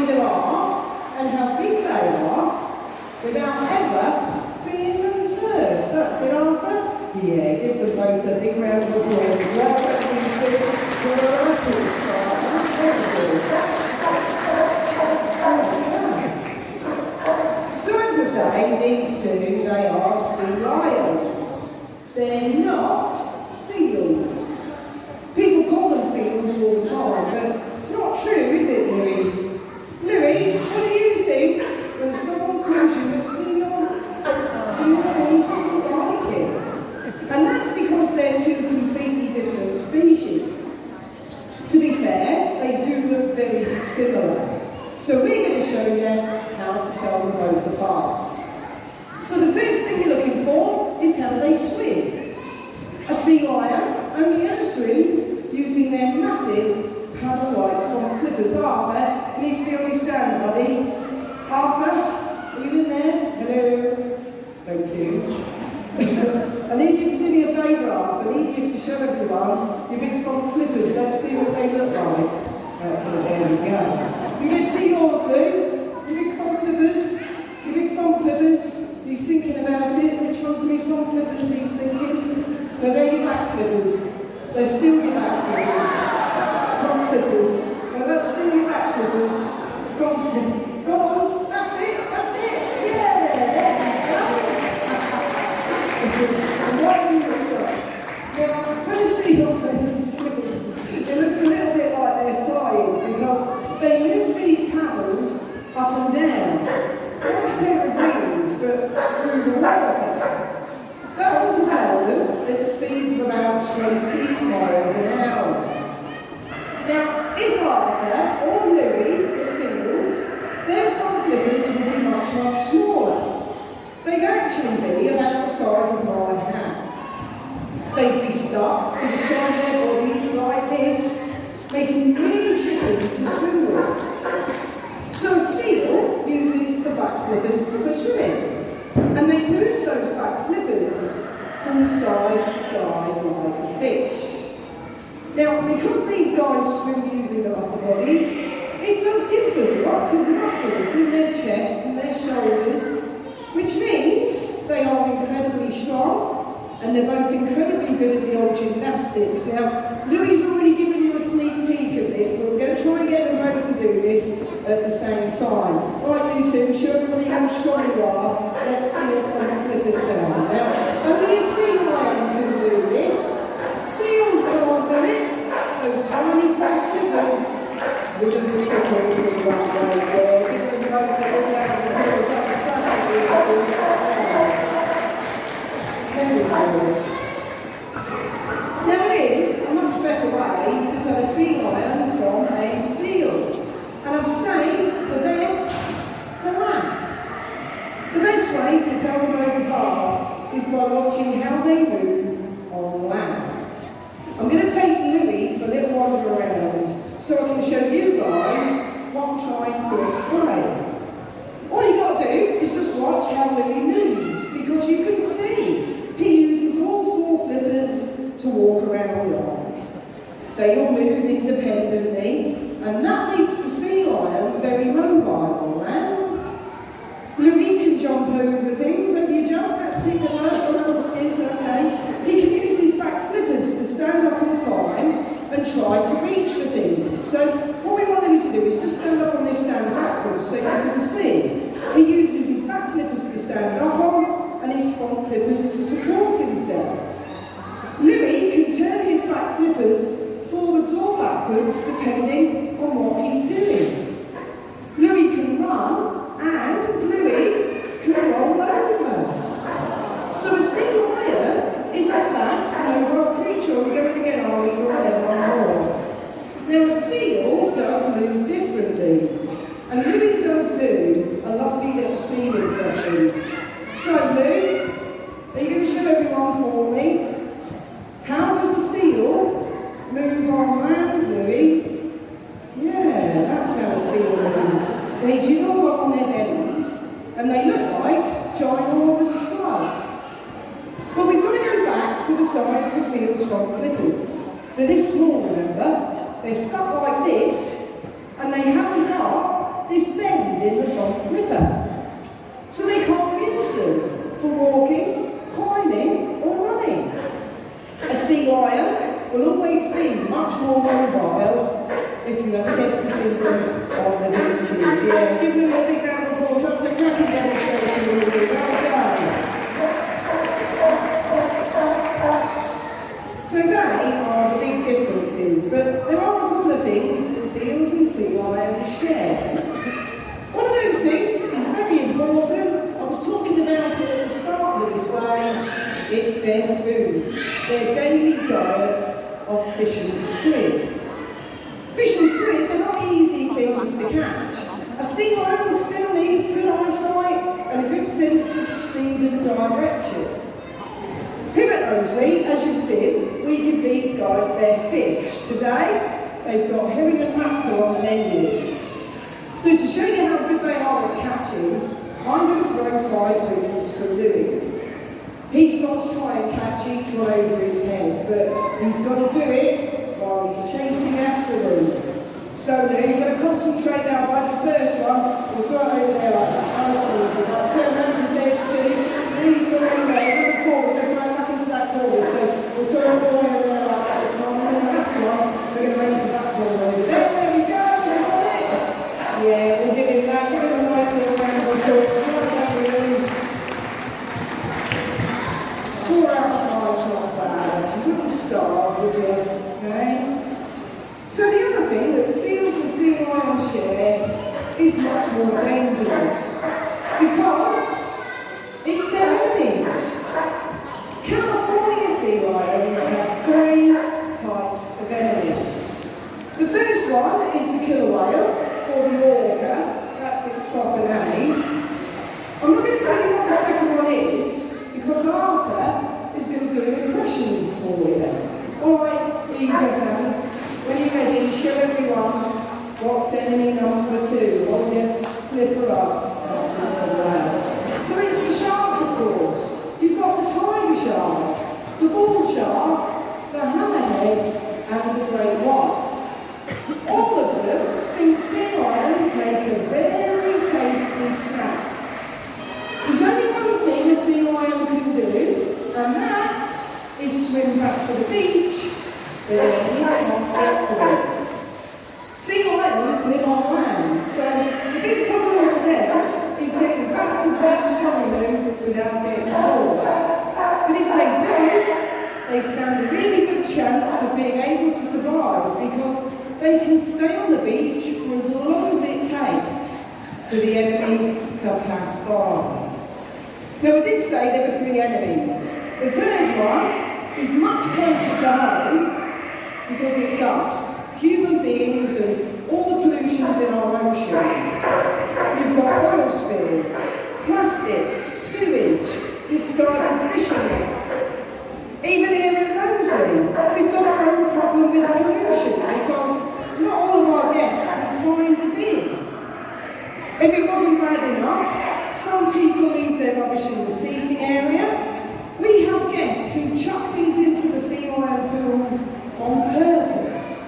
there are and how big they are without ever seeing them first. That's it, Arthur? Yeah, give them both a big round of applause. Welcome to the Rapid Start. So as I say, these two, they are sea lions. They're not seals. People call them seals all the time, but it's not true, is it, Louis? Louis, what do you think when someone calls you a seal? Yeah, he doesn't like it. And that's because they're two completely different species. To be fair, they do look very similar. So we're going to show you how to tell them both apart. So the first thing you're looking for is how do they swim. A sea lion only ever swims using their massive paddle-like front flippers. Arthur, you need to be on your stand, buddy. Arthur, are you in there? Hello. Thank you. I need you to do me a favour, Arthur. I need you to show everyone your big front flippers. Let's see what they look like. That's it, there we go. Do you get to see yours, Lou? Your big front flippers? Your big front flippers? He's thinking about it. Which ones are my front flippers? He's thinking. No, they're your back flippers. They're still your back flippers. Front flippers. No, that's still your back flippers. Front flippers. Come on, that's it, that's it. Yeah, there we go. And why do you start? Now, when a seal swims, it looks a little bit like they're flying because they move these paddles up and down, like a pair of wings, but through the water. That will propel them at speeds of about 20 miles an hour. Now, if Arthur or Louis were seals, their front flippers would be much, much smaller. They'd actually be about the size of my hands. They'd be stuck to the side of their bodies like this, making it really tricky to swim with. So a seal uses the back flippers for swimming. And they move those back flippers from side to side like a fish. Now, because these guys swim using their upper bodies, it does give them lots of muscles in their chests and their shoulders, which means they are incredibly strong, and they're both incredibly good at the old gymnastics. Now, Louis already given you a sneak peek of this, but we're going to try and get them both to do this at the same time. Right, you two, show everybody how strong you are. Let's see your front flippers down. Now, only a sea lion can do this. Seals can't do it. Those tiny front flippers. Look at the support to the back right there. Give them both a look down because that's Now there is a much better way to tell a sea lion from a seal. And I've saved the best for last. The best way to tell them both apart is by watching how they move on land. I'm going to take Louis for a little wander around so I can show you guys what I'm trying to explain. All you got to do is just watch how Louis moves, because you can see he uses all four flippers to walk around on. They all move independently, and that makes the sea lion very mobile on land. Louis can jump over things. Have you jumped? That's it, that was skint, okay. He can use his back flippers to stand up and climb and try to reach for things. So what we want Louis to do is just stand up on this stand backwards so you can see. He uses his back flippers to stand up on and his front flippers to support himself. Louis can turn his back flippers forwards or backwards depending on what he's doing. Louis can run and Louis can roll over. So a sea lion is a fast and mobile creature. We're going again, are we? One more. Now a seal does move differently. And Louis does do a lovely little seal impression. So Lou, are you going to show everyone for me? How does a seal move on land, Louis? Yeah, that's how a seal moves. They jiggle up on their bellies, and they look like ginormous slugs. But we've got to go back to the size of a seal's front flippers. They're this small, remember? They're stuck like this, and they have a knot this if you ever get to see them on the beaches. Yeah, give them a big round of applause. That was a cracking demonstration, really. Well done. So they are the big differences, but there are a couple of things that seals and sea lions share. One of those things is very important. I was talking about it at the start of the display. It's their food, their daily diet of fish and squid. Fish and squid, they're not easy things to catch. A sea lion still needs good eyesight and a good sense of speed and direction. Here at Knowsley, as you've seen, we give these guys their fish. Today, they've got herring and mackerel on the menu. So to show you how good they are at catching, I'm going to throw 5 rings for Louis. He's got to try and catch each one over his head, but he's got to do it while he's chasing after them. So Louis, you've got to concentrate now. By the first one, we'll throw it over there like that. Nice and easy. Right, turn around because there's 2. He's got to go there. Going forward, we're going to throw it back into that corner. So we'll throw it all over there like that this time. And then the next one, we're going to aim for that corner over there. There we go. Yeah, we'll give him that. Give him a nice little round of applause. Well done, Louis. 4 out of 5's not bad. You wouldn't starve, would you? Okay? So the other thing that seals and sea lions share is much more dangerous because it's their enemies. California sea lions have 3 types of enemy. The first one is the killer whale, or the orca. That's its proper name. I'm not going to tell you what the second one is, because Arthur is going to do an impression for you. Alright, here you go, Pants. When you're ready, show everyone what's enemy number 2. Hold your flipper up. That's another whale. So it's the shark, of course. You've got the tiger shark, the bull shark, the hammerhead, and the great white. All of them think sea lions make a very tasty snack. There's only one thing a sea lion can do, and that is swim back to the beach, but their enemies can't get to them. Sea lions live on land, so the big problem for them is getting back to the beach honeymoon without getting caught. But if they do, they stand a really good chance of being able to survive because they can stay on the beach for as long as it takes for the enemy to pass by. Now I did say there were 3 enemies. The third one is much closer to home because it's us, human beings and all the pollutions in our oceans. We've got oil spills, plastics, sewage, discarded fishing nets. Even here at Knowsley, we've got our own problem with pollution because not all of our guests can find a bin. If it wasn't bad enough, some people leave their rubbish in the seating area. We have guests who chuck things into the sea lion pools on purpose.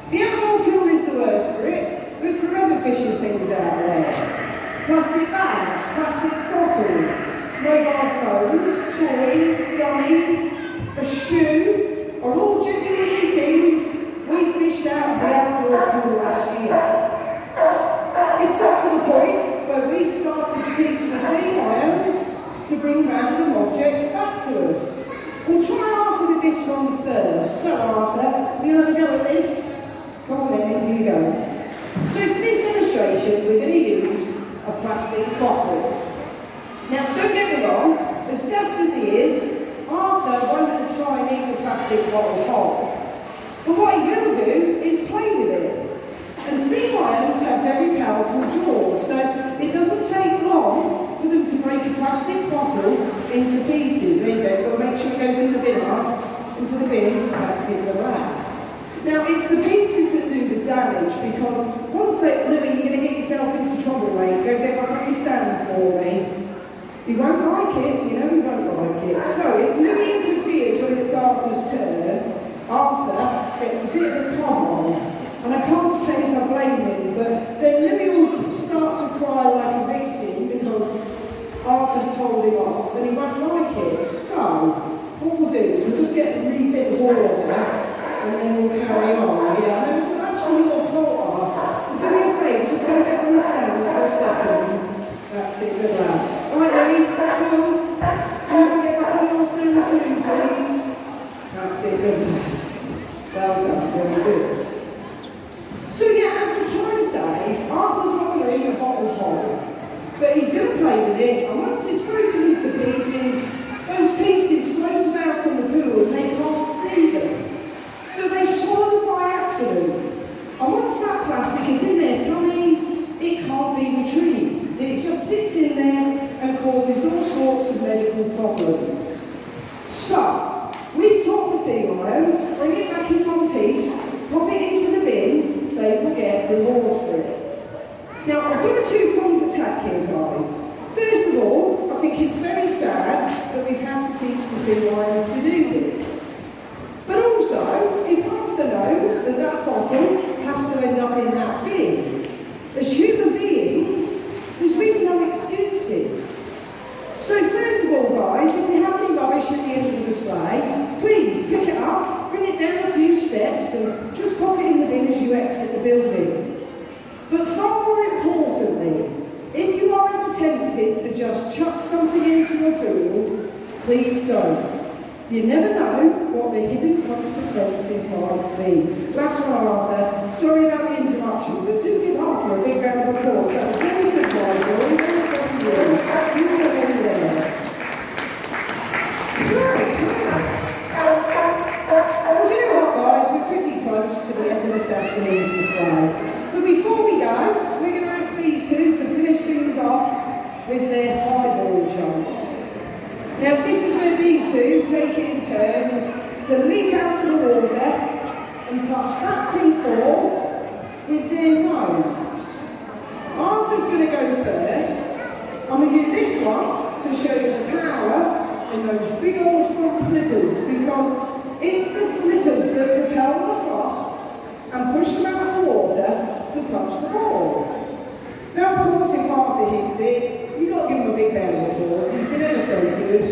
The animal pool is the worst for it. We're forever fishing things out there. Plastic bags, plastic bottles, mobile phones, toys, dummies, a shoe, are all genuinely things we fished out of the outdoor pool last year. It's got to the point where we've started to teach the sea lions to bring random objects back to us. We'll try Arthur with this one first. So Arthur, we'll have a go at this. Come on then, into you go. So for this demonstration, we're going to use a plastic bottle. Now don't get me wrong, as daft as he is, Arthur won't try and eat the plastic bottle whole. But what he will do is play with it. And sea lions have very powerful jaws, so it doesn't take long for them to break a plastic bottle into pieces. There you go, but make sure it goes in the bin, Arthur. Into the bin, that's in the rat. Now it's the pieces that do the damage, because once they, Louis, you're going to get yourself into trouble, mate. Go get back on your stand for me. You won't like it, you know you won't like it. So if Louis interferes when it's Arthur's turn, Arthur gets a bit of a come on. And I can't say as I blame him, but then Louis will start to cry like a victim because Arthur's told him off and he won't like it. So what we'll do is we'll just get a wee bit of order and then we'll carry on. Yeah, I know it's not actually your fault, say, Arthur's not going to eat a bottle whole, but he's going to play with it, and once it's broken into pieces, those pieces float about in the pool and they can't see them. So they swallow by accident. And once that plastic is in their tummies, it can't be retrieved. It just sits in there and causes all sorts of medical problems. So, we've taught the sea lions, bring it back in one piece, pop it into the bin, they will get reward for it. Now, I've got a two-pronged attack here, guys. First of all, I think it's very sad that we've had to teach the sea lions to do this. But also, if Arthur knows that that bottle has to end up in that bin, as human beings, there's really no excuses. So first of all, guys, if you have any rubbish at the end of the display, please pick it up, bring it down a few steps and just pop it in the bin as you exit the building. But far more importantly, if you are ever tempted to just chuck something into a pool, please don't. You never know what the hidden consequences might be. Last one, Arthur. Sorry about the interruption, but do give Arthur a big round of applause. That was very good, my boy. Very good. You go over there. Well, do you know what, guys? We're pretty close to the end of this afternoon's display. But before we go, we're going to ask these two to finish things off with their highball jumps. Now, this is where these two take it in turns to leap out of the water and touch that pink ball with their nose. Arthur's going to go first. I'm going to do this one to show you the power in those big old front flippers, because it's the flippers that propel them across and push them out of the water to touch the ball. Now, of course, if Arthur hits it, you've got to give him a big round of applause. He's been ever so good.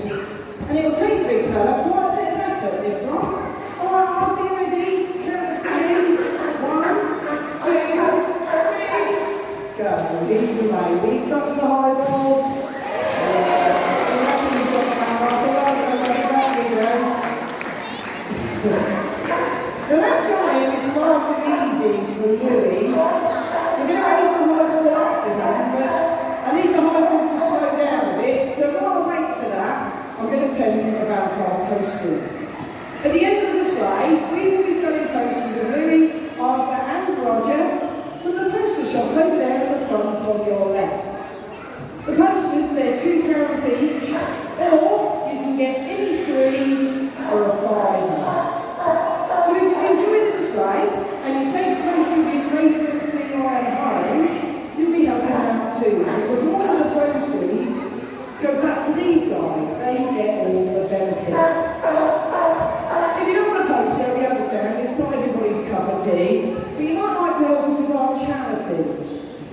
And it'll take the big fella quite a bit of effort, this one. All right, Arthur, you ready? Count to 3. 1, 2, 3. Go. He's away. He touched the high ball. Now that jump here is far too easy for Louis. We're going to raise the high ball up for him, but I need the high ball to slow down a bit, so while I wait for that, I'm going to tell you about our posters. At the end of the display, we will be selling posters of Louis, Arthur and Roger from the poster shop over there at the front on your left. The posters, they're £2 each, or you can get any 3 for a £5. So if you enjoy the display and you take a poster of your favourite sea lion home, you'll be helping them out too, because all of the proceeds go back to these guys. They get all the benefits. If you don't want a poster, we understand, it's not everybody's cup of tea, but you might like to help us with our charity.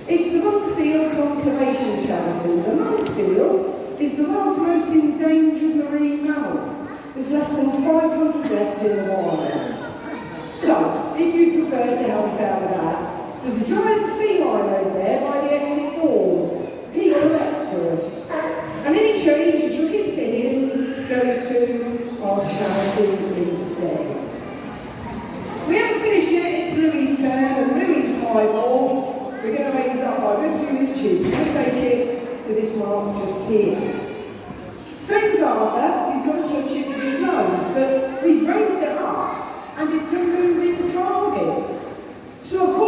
It's the monk seal conservation charity. The monk seal is the world's most endangered marine mammal. There's less than 500 left in the wild. So, if you prefer to help us out with that, there's a giant sea lion over there by the exit doors. He collects for us. And any change you took into him goes to our charity instead. We haven't finished yet, it's Louis' turn, and Louis' high ball, we're going to raise that by a good few inches. We're going to take it to this mark just here. Same as Arthur, he's got to touch it with his nose, but we've raised it up, and it's a moving target. So of course,